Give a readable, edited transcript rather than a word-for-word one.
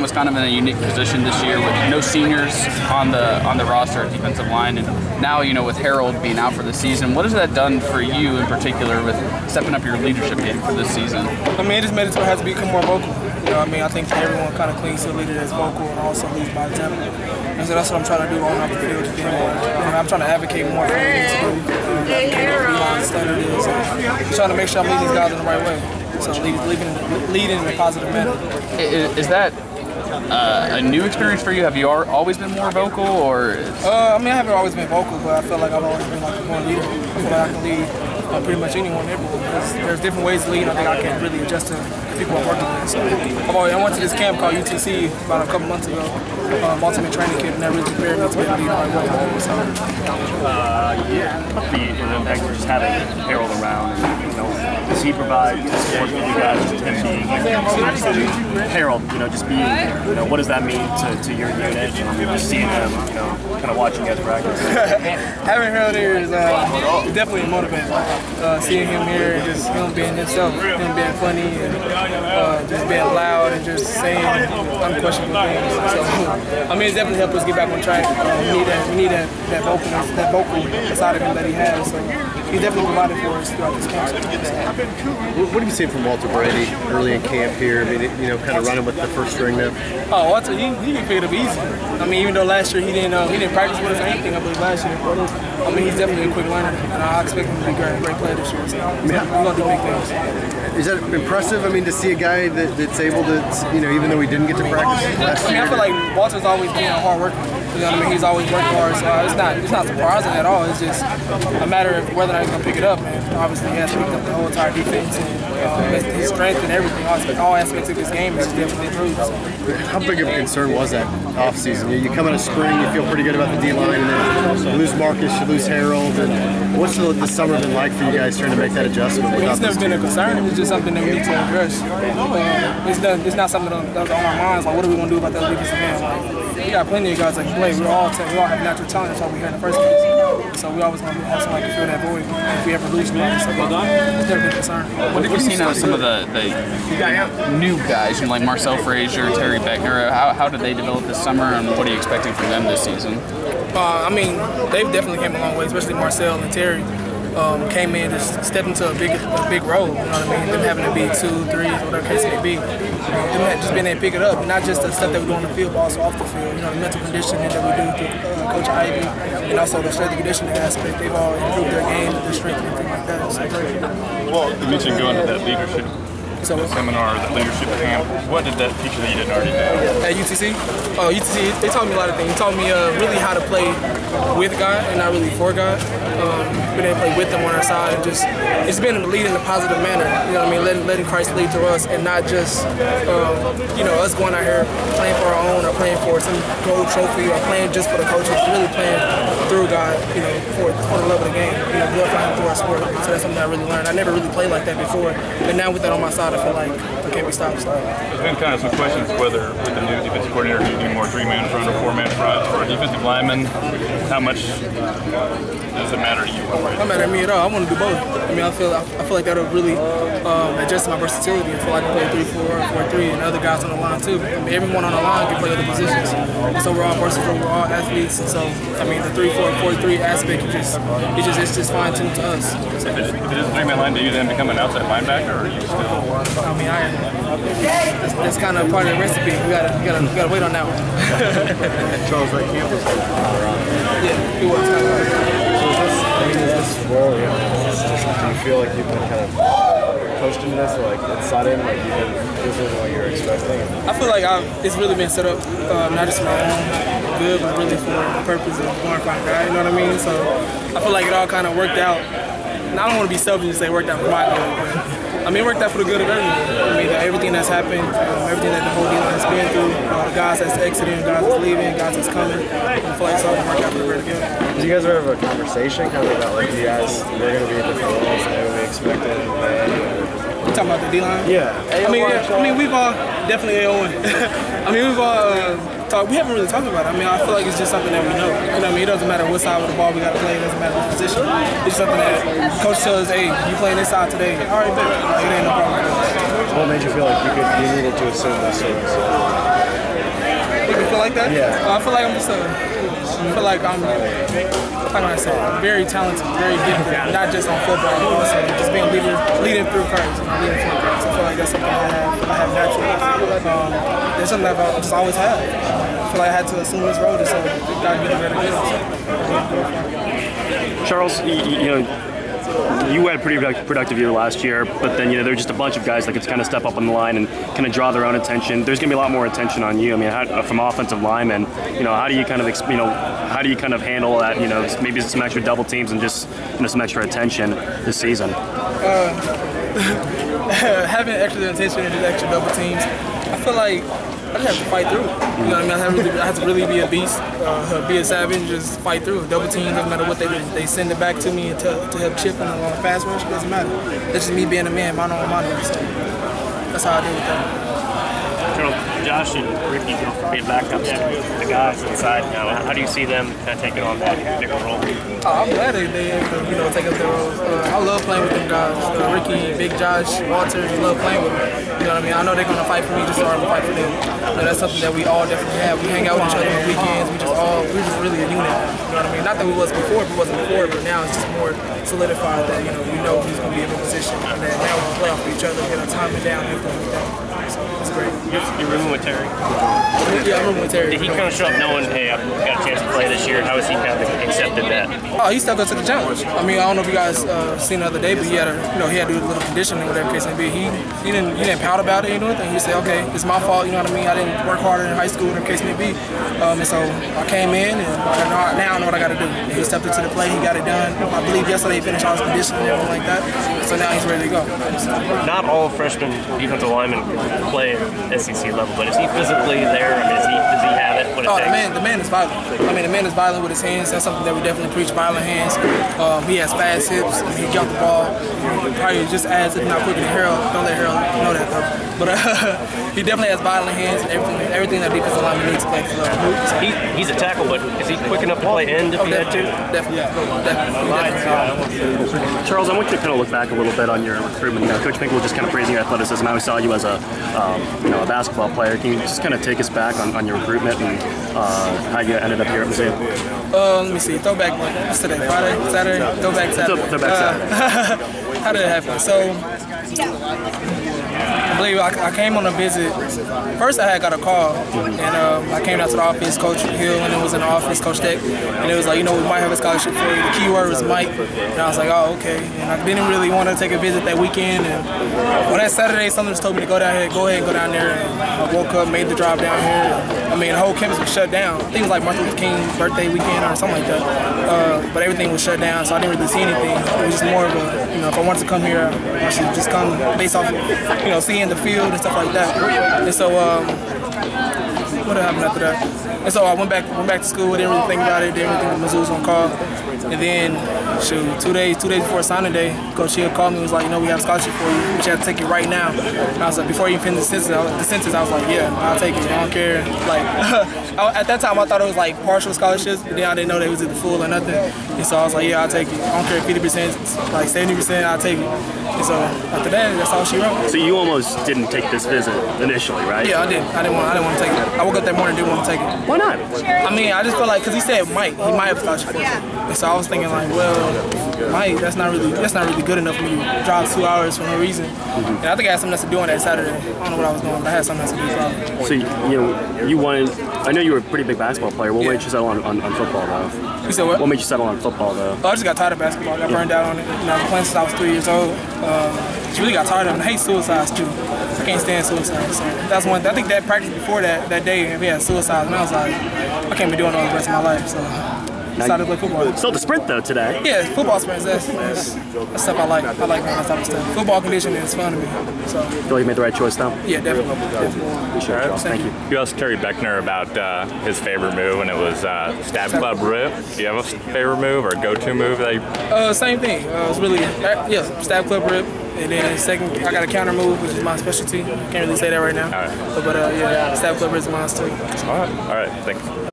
was kind of in a unique position this year with no seniors on the roster at defensive line, and now with Harold being out for the season, what has that done for you in particular with stepping up your leadership game for this season? I mean, it just made it so it has to become more vocal. I think everyone kind of clings to a leader that's vocal and also leads by example. And so that's what I'm trying to do on off the field. I'm trying to advocate more for what we need to do. Beyond the standard is. I'm trying to make sure I'm leading these guys in the right way. So leading in a positive manner. Is that a new experience for you? Have you always been more vocal, or? I haven't always been vocal, but I feel like I've always been like a more leader. I feel like I can lead pretty much anyone everywhere. Because there's different ways to lead. I think I can really adjust to people I'm working with. So I went to this camp called UTC about a couple months ago, ultimate training camp, and that really prepared me to be a leader right away. So. The impact of just having Harold around, does he provide support for you guys, just him being Harold, just being here? What does that mean to your unit? Just seeing him, kind of watching you guys practice. Having Harold here is definitely motivating. Seeing him here and just him being himself, him being funny and just being loud and just saying unquestionable things. So, it's definitely helped us get back on track. We need that vocal side of him that he has. So he definitely provided for us throughout this camp. What have you seen from Walter Brady early in camp here? Kind of running with the first string now. Oh, Walter, he can pick it up easy. Even though last year he didn't practice with us or anything, I believe last year. He's definitely a quick learner, and I expect him to be a great player this year. So we're gonna do big things. Is that impressive? To see a guy that's able to, even though he didn't get to practice last year. I feel like Walter's always been a hard worker. He's always worked hard, so it's not surprising at all. It's just a matter of whether or not he's gonna pick it up. And obviously, he has picked up the whole entire defense and his strength and everything. All aspects of his game is definitely improved. So. How big of a concern was that offseason? You come out of spring, you feel pretty good about the D-line, and then you lose Marcus, you lose Harold. And what's the summer been like for you guys trying to make that adjustment? It's never been a concern. It's just something that we need to address. It's not something that's on our minds. Like, what are we gonna do about that defensive end? We got plenty of guys that can play. We all have natural talent. That's why we're here in the first place. So we always want to have somebody to fill that void if we ever lose somebody. So it's never been a concern. What have you seen out of some of the new guys, like Marcel Frazier, Terry Beckner? How did they develop this summer, and what are you expecting from them this season? They've definitely came a long way, especially Marcel and Terry. Came in, just stepped into a big role, them having to be 2, 3, whatever the case may be. Them just being able to pick it up, not just the stuff that we do on the field, but also off the field. The mental conditioning that we do through Coach Ivy, and also the strength and conditioning aspect. They've all improved their game, their strength, and everything like that. So, well, you mentioned going to that leadership seminar, the leadership camp. What did that teach you that you didn't already know? At UTC? UTC, they taught me a lot of things. They taught me really how to play with God and not really for God. Been able to play with them on our side, and it's been leading in a positive manner. Letting Christ lead through us, and not just us going out here playing for our own or playing for some gold trophy or playing just for the coaches. Really playing through God, for the love of the game, glorifying Him through our sport. So that's something I really learned. I never really played like that before, but now with that on my side, I feel like I can't be stopped. There's been kind of some questions whether with the new defensive coordinator you do more 3-man front or 4-man front for a defensive lineman. How much does it matter to you? It doesn't matter to me at all. I want to do both. I feel like that'll really adjust my versatility. I feel like I can play 3-4, 4-3, and other guys on the line too. Everyone on the line can play other positions. And so we're all versatile, we're all athletes, and so the 3-4, 4-3 aspect it's just fine tuned to us. So. If it is a 3-man line, do you then become an outside linebacker, or are you still? That's kind of part of the recipe. We gotta wait on that one. Charles, that camp was yeah, it was. Is this role, do you feel like you've been kind of coached into this, or like inside in, like this isn't what you were expecting? I feel like it's really been set up, not just for my own good, but really for the purpose of glorifying God, you know what I mean? So I feel like it all kind of worked out. And I don't want to be selfish and say worked out for my good, but it worked out for the good of everyone. Everything that's happened, everything that the whole deal has been through, the guys that's exiting, guys that's leaving, guys that's coming, I feel like it's all going to work out for the very good. Did you guys ever have a conversation kind of about like you guys were going to be in different roles than we expected? You talking about the D-line? Yeah. We've all definitely A01. We've all talked. We haven't really talked about it. I feel like it's just something that we know. It doesn't matter what side of the ball we got to play. It doesn't matter what position. It's something that coach tells us, hey, you playing this side today. All right, bet. It ain't no problem. What made you feel like you needed to assume this? like that? Yeah. I feel like I'm just I feel like I'm, how can I say, very talented, very gifted, not just on football, but also just being leading through cards, leading through cards. I feel like that's something I have naturally. That's something that I just always had. I feel like I had to assume this role just so God be the better good. Charles, you had a pretty productive year last year, but then there were just a bunch of guys that could kind of step up on the line and kind of draw their own attention. There's going to be a lot more attention on you. I mean, from offensive linemen, how do you kind of how do you kind of handle that? Maybe some extra double teams and just some extra attention this season. Having extra attention and just extra double teams, I feel like I just have to fight through. You know what I mean? I have to really be a beast, be a savage, just fight through. Double teams, doesn't matter what they do. They send it back to me to help chip in on a pass rush, it doesn't matter. That's just me being a man, mano a mano. So that's how I deal with that. Josh and Ricky being backups to the guys inside now. How do you see them kind of taking on that bigger role? I'm glad they take up their roles. I love playing with them guys. Ricky, Big Josh, Walter, I love playing with them. You know what I mean? I know they're going to fight for me just so I can fight for them. That's something that we all definitely have. We hang out with each other on weekends. We're just really a unit. You know what I mean? Not that we was before, if we wasn't before, but now it's just more solidified that we know who's going to be in a position, and that now we can play off of each other, get our timing down, and everything like that. So it's great. You're rooming with Terry? Yeah, I'm rooming with Terry. Did he kind of show up knowing, hey, I've got a chance to play this year? How has he kind of accepted that? Oh, he stepped up to the challenge. I mean, I don't know if you guys seen the other day, but he had to do a little conditioning, whatever case may be. He didn't pout about it, anything. He said, okay, it's my fault. You know what I mean? I didn't work harder in high school, whatever case may be. And so I came in, and now I know what I got to do. And he stepped up to the plate. He got it done. I believe yesterday he finished all his conditioning and everything like that. So now he's ready to go. Not all freshmen defensive linemen play at SEC level, but is he physically there? I mean, does he have it? What it takes? The man is violent. I mean, the man is violent with his hands. That's something that we definitely preach, violent hands. He has fast hips. He jumped the ball. Probably just as, if not quicker than Harold. Don't let Harold know that, though. But he definitely has violent hands and everything that defensive lineman needs to play at the level. So he's a tackle, but is he quick enough to play end if he had to? Definitely. Charles, I want you to kind of look back a little bit on your recruitment. Coach Finkel was just kind of praising your athleticism. I always saw you as a basketball player. Can you just kind of take us back on your recruitment and how you ended up here at Mizzou? Let me see. Throwback. What's today? Friday? Saturday? Throwback Saturday. Throwback Saturday. How did it happen? So, I believe I came on a visit. First, I had got a call, and I came out to the office, Coach Hill, and it was in the office, Coach Tech, and it was like, we might have a scholarship for you. The key word was Mike, and I was like, oh, okay. And I didn't really want to take a visit that weekend, and on that Saturday, someone just told me to go down here, go ahead and go down there, and I woke up, made the drive down here. I mean, the whole campus was shut down. I think it was like Martin Luther King's birthday weekend or something like that, but everything was shut down, so I didn't really see anything. It was just more of a, if I wanted to come here, I should just come based off of, seeing the field and stuff like that. And so, what happened after that? And so I went back to school, didn't really think about it, didn't really think Mizzou was on call. And then, 2 days before signing day, Coach Hill called me and was like, we have a scholarship for you, but you have to take it right now. And I was like, before you finish the sentence, I was like, yeah, I'll take it, I don't care. Like, at that time I thought it was like partial scholarships, but then I didn't know they was either full or nothing. And so I was like, yeah, I'll take it. I don't care if 50%, like 70%, I'll take it. And so after that, that's all she wrote. So you almost didn't take this visit initially, right? Yeah, I did. I didn't want to take it. I woke up that morning and didn't want to take it. Why not? I mean, I just felt like, because he said Mike, he might have a scholarship for it. And so I was thinking like, well, Mike, that's not really good enough for me to drive 2 hours for no reason. And I think I had something else to do on that Saturday. I don't know what I was doing, but I had something else to do probably. So you wanted, I know you were a pretty big basketball player. What made you settle on football though? You said what? What made you settle on football though? I just got tired of basketball. I got burned out on it. Playing since I was 3 years old. Just really got tired of it. I hate suicides too. I can't stand suicides. So that's one. I think that practice before that day, we had suicides, and I was like, I can't be doing all the rest of my life. So decided to play football. Still the sprint though today. Yeah, football sprints. That's stuff I like. I like that type of stuff. Football conditioning is fun to me. So you feel like you made the right choice now? Yeah, definitely. Appreciate it, Charles. Thank you. You asked Terry Beckner about his favorite move, and it was stab club rip. Do you have a favorite move or go-to move that you? Same thing. It's really stab club rip. And then second, I got a counter move, which is my specialty. Can't really say that right now. All right. But stab club rip is mine too. All right. Thanks.